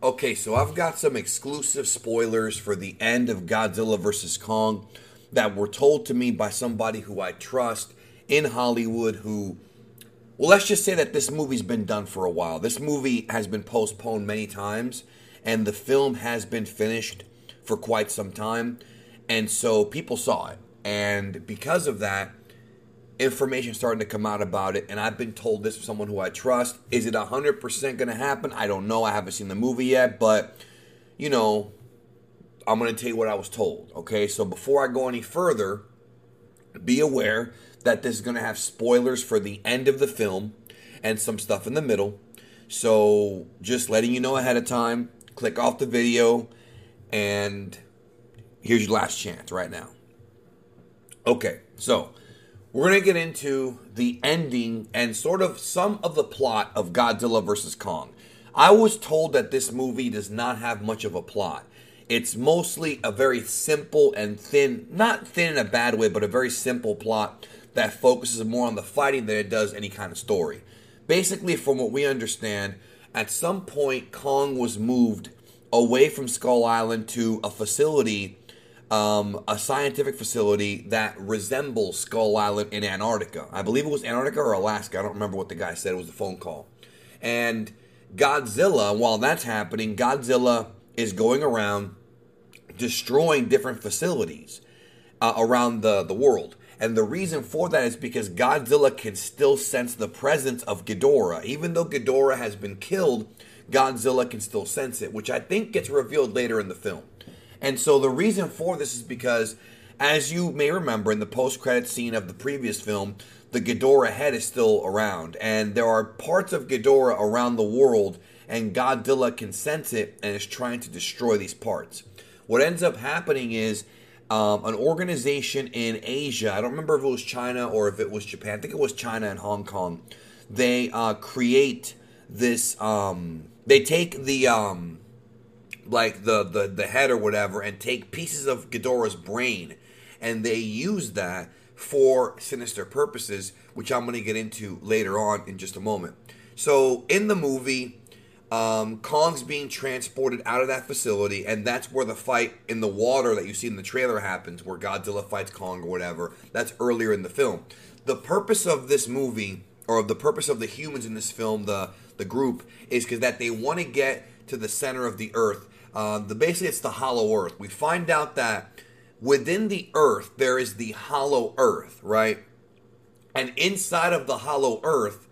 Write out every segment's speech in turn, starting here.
Okay, so I've got some exclusive spoilers for the end of Godzilla vs. Kong that were told to me by somebody who I trust in Hollywood who, well, let's just say that this movie's been done for a while. This movie has been postponed many times, and the film has been finished for quite some time, and so people saw it. And because of that, information starting to come out about it, and I've been told this from someone who I trust. Is it 100% going to happen? I don't know. I haven't seen the movie yet, but, you know, I'm going to tell you what I was told, okay? So before I go any further, be aware that this is going to have spoilers for the end of the film and some stuff in the middle. So just letting you know ahead of time, click off the video, and here's your last chance right now. Okay, so we're going to get into the ending and sort of some of the plot of Godzilla vs. Kong. I was told that this movie does not have much of a plot. It's mostly a very simple and thin, not thin in a bad way, but a very simple plot that focuses more on the fighting than it does any kind of story. Basically, from what we understand, at some point Kong was moved away from Skull Island to a facility, a scientific facility that resembles Skull Island in Antarctica. I believe it was Antarctica or Alaska. I don't remember what the guy said. It was a phone call. And Godzilla, while that's happening, Godzilla is going around destroying different facilities around the world. And the reason for that is because Godzilla can still sense the presence of Ghidorah. Even though Ghidorah has been killed, Godzilla can still sense it, which I think gets revealed later in the film. And so the reason for this is because, as you may remember in the post-credit scene of the previous film, the Ghidorah head is still around. And there are parts of Ghidorah around the world, and Godzilla can sense it and is trying to destroy these parts. What ends up happening is an organization in Asia, I don't remember if it was China or if it was Japan, I think it was China and Hong Kong, they create this, they take the head or whatever and take pieces of Ghidorah's brain, and they use that for sinister purposes, which I'm going to get into later on in just a moment. So in the movie, Kong's being transported out of that facility, and that's where the fight in the water that you see in the trailer happens, where Godzilla fights Kong or whatever. That's earlier in the film. The purpose of this movie, or the purpose of the humans in this film, the group, is because that they want to get to the center of the Earth. Basically, it's the hollow Earth. We find out that within the Earth, there is the hollow Earth, right? And inside of the hollow Earth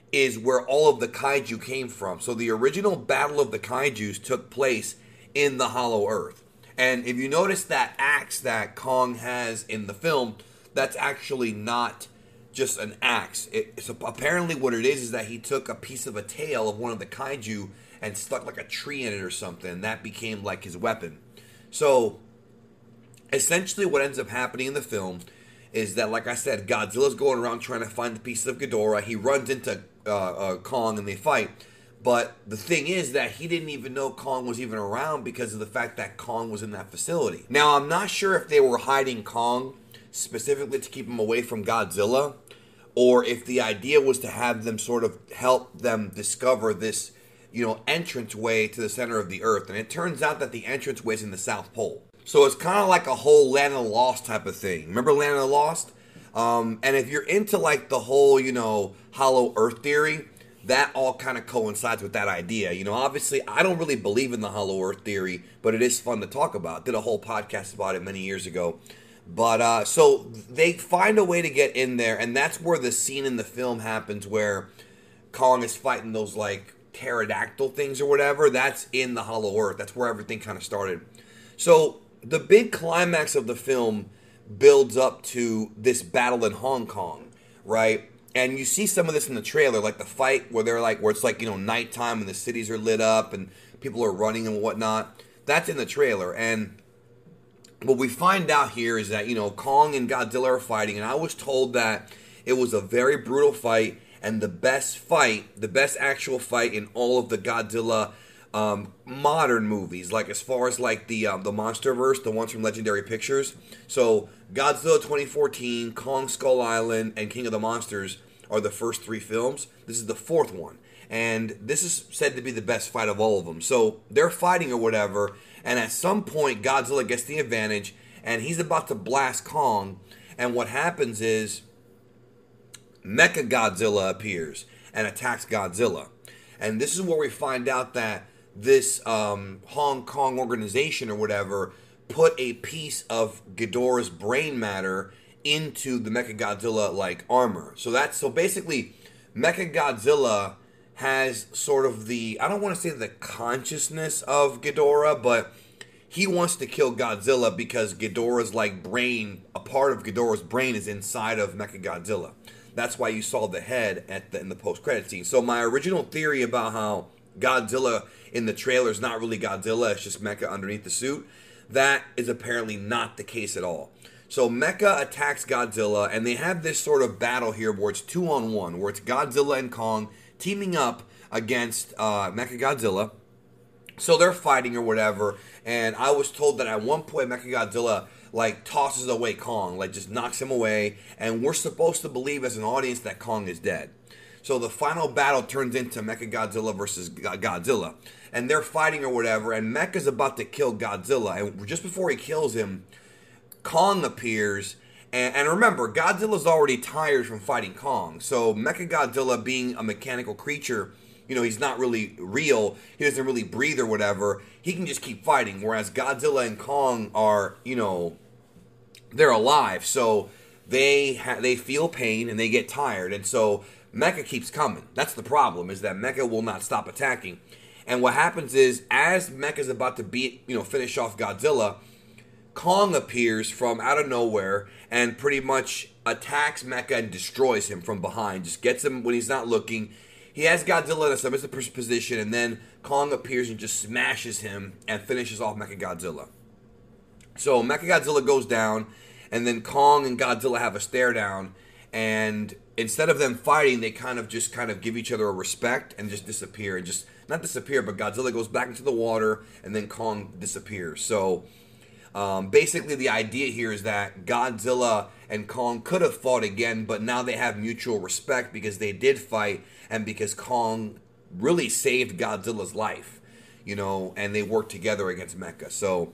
is where all of the kaiju came from. So the original battle of the kaijus took place in the hollow Earth. And if you notice that axe that Kong has in the film, that's actually not just an axe. It's apparently what it is that he took a piece of a tail of one of the kaiju and stuck like a tree in it or something, and that became like his weapon. So essentially what ends up happening in the film is that, like I said, Godzilla's going around trying to find the pieces of Ghidorah. He runs into Kong and they fight. But the thing is that he didn't even know Kong was even around because of the fact that Kong was in that facility. Now, I'm not sure if they were hiding Kong specifically to keep him away from Godzilla, or if the idea was to have them sort of help them discover this, entranceway to the center of the Earth. And it turns out that the entranceway is in the South Pole. So it's kind of like a whole Land of the Lost type of thing. Remember Land of the Lost? And if you're into like the whole, hollow Earth theory, that all kind of coincides with that idea. Obviously, I don't really believe in the hollow Earth theory, but it is fun to talk about. Did a whole podcast about it many years ago. But so they find a way to get in there, and that's where the scene in the film happens where Kong is fighting those like pterodactyl things or whatever. That's in the hollow Earth. That's where everything kind of started. So the big climax of the film builds up to this battle in Hong Kong, right? And you see some of this in the trailer, like the fight where it's like, nighttime and the cities are lit up and people are running and whatnot. That's in the trailer. And what we find out here is that, Kong and Godzilla are fighting. And I was told that it was a very brutal fight, and the best actual fight in all of the Godzilla modern movies, like as far as like the MonsterVerse, the ones from Legendary Pictures. So Godzilla 2014, Kong Skull Island, and King of the Monsters are the first three films. This is the fourth one. And this is said to be the best fight of all of them. So they're fighting or whatever, and at some point Godzilla gets the advantage, and he's about to blast Kong. And what happens is Mecha Godzilla appears and attacks Godzilla. And this is where we find out that this Hong Kong organization or whatever put a piece of Ghidorah's brain matter into the Mechagodzilla like armor. So basically Mechagodzilla has sort of the, I don't want to say the consciousness of Ghidorah, but he wants to kill Godzilla because Ghidorah's like brain, a part of Ghidorah's brain is inside of Mechagodzilla. That's why you saw the head in the post-credit scene. So my original theory about how Godzilla in the trailer is not really Godzilla, it's just Mecha underneath the suit, that is apparently not the case at all. So Mecha attacks Godzilla, and they have this sort of battle here where it's 2-on-1, where it's Godzilla and Kong teaming up against Mechagodzilla. So they're fighting or whatever, and I was told that at one point Mechagodzilla like tosses away Kong, like just knocks him away, and we're supposed to believe as an audience that Kong is dead. So the final battle turns into Mechagodzilla versus Godzilla, and they're fighting or whatever, and Mecha's about to kill Godzilla, and just before he kills him, Kong appears, and remember, Godzilla's already tired from fighting Kong, so Mechagodzilla being a mechanical creature, you know, he's not really real, he doesn't really breathe or whatever, he can just keep fighting, whereas Godzilla and Kong are, you know, they're alive, so they feel pain and they get tired, and so Mecha keeps coming. That's the problem, is that Mecha will not stop attacking. And what happens is, as Mecha's about to finish off Godzilla, Kong appears from out of nowhere and pretty much attacks Mecha and destroys him from behind, just gets him when he's not looking. He has Godzilla in a submissive position, and then Kong appears and just smashes him and finishes off Mechagodzilla. So Mechagodzilla goes down, and then Kong and Godzilla have a stare down, and instead of them fighting, they kind of give each other a respect and just disappear. And just, not disappear, but Godzilla goes back into the water, and then Kong disappears. So basically the idea here is that Godzilla and Kong could have fought again, but now they have mutual respect because they did fight, and because Kong really saved Godzilla's life, you know, and they worked together against Mecha. So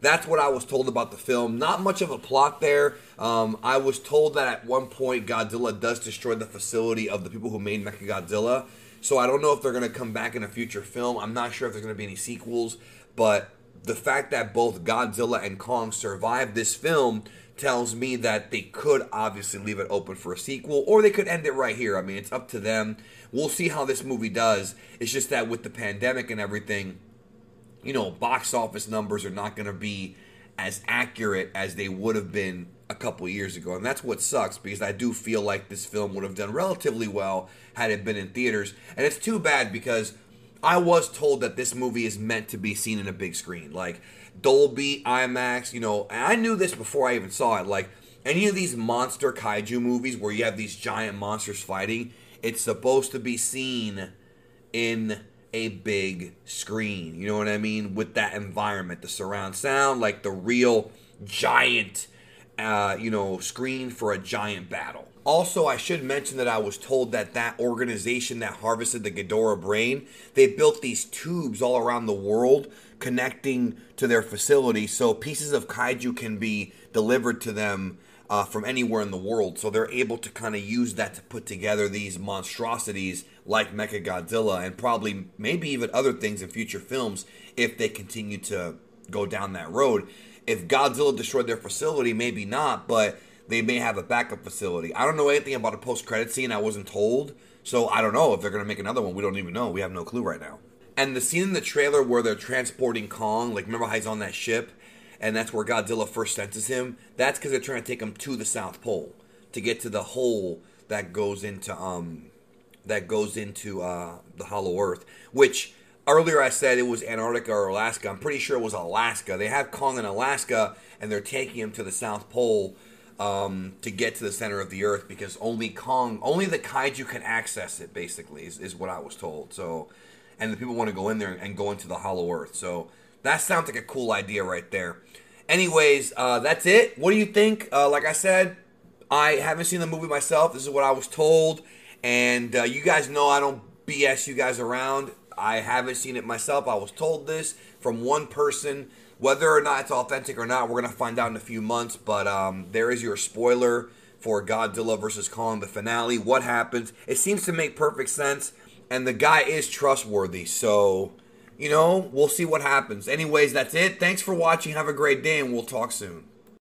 that's what I was told about the film. Not much of a plot there. I was told that at one point Godzilla does destroy the facility of the people who made Mechagodzilla. So I don't know if they're going to come back in a future film. I'm not sure if there's going to be any sequels. But the fact that both Godzilla and Kong survived this film tells me that they could obviously leave it open for a sequel, or they could end it right here. I mean, it's up to them. We'll see how this movie does. It's just that with the pandemic and everything, you know, box office numbers are not going to be as accurate as they would have been a couple years ago. And that's what sucks, because I do feel like this film would have done relatively well had it been in theaters. And it's too bad, because I was told that this movie is meant to be seen in a big screen. Like Dolby, IMAX, you know, and I knew this before I even saw it. Like any of these monster kaiju movies where you have these giant monsters fighting, it's supposed to be seen in a big screen, you know what I mean, with that environment, the surround sound, like the real giant screen for a giant battle. Also, I should mention that I was told that organization that harvested the Ghidorah brain, they built these tubes all around the world connecting to their facility, so pieces of kaiju can be delivered to them from anywhere in the world. So they're able to kind of use that to put together these monstrosities like Mechagodzilla, and probably maybe even other things in future films if they continue to go down that road. If Godzilla destroyed their facility, maybe not, but they may have a backup facility. I don't know anything about a post-credit scene. I wasn't told, so I don't know if they're going to make another one. We don't even know. We have no clue right now. And the scene in the trailer where they're transporting Kong, like remember how he's on that ship, and that's where Godzilla first senses him? That's because they're trying to take him to the South Pole to get to the hole that goes into the Hollow Earth, which earlier I said it was Antarctica or Alaska. I'm pretty sure it was Alaska. They have Kong in Alaska, and they're taking him to the South Pole to get to the center of the Earth, because only the kaiju can access it, basically, is what I was told. So, and the people want to go in there and go into the Hollow Earth. So that sounds like a cool idea right there. Anyways, that's it. What do you think? Like I said, I haven't seen the movie myself. This is what I was told. And you guys know I don't BS you guys around. I haven't seen it myself. I was told this from one person. Whether or not it's authentic or not, we're going to find out in a few months. But there is your spoiler for Godzilla vs. Kong, the finale. What happens? It seems to make perfect sense. And the guy is trustworthy. So, you know, we'll see what happens. Anyways, that's it. Thanks for watching. Have a great day, and we'll talk soon.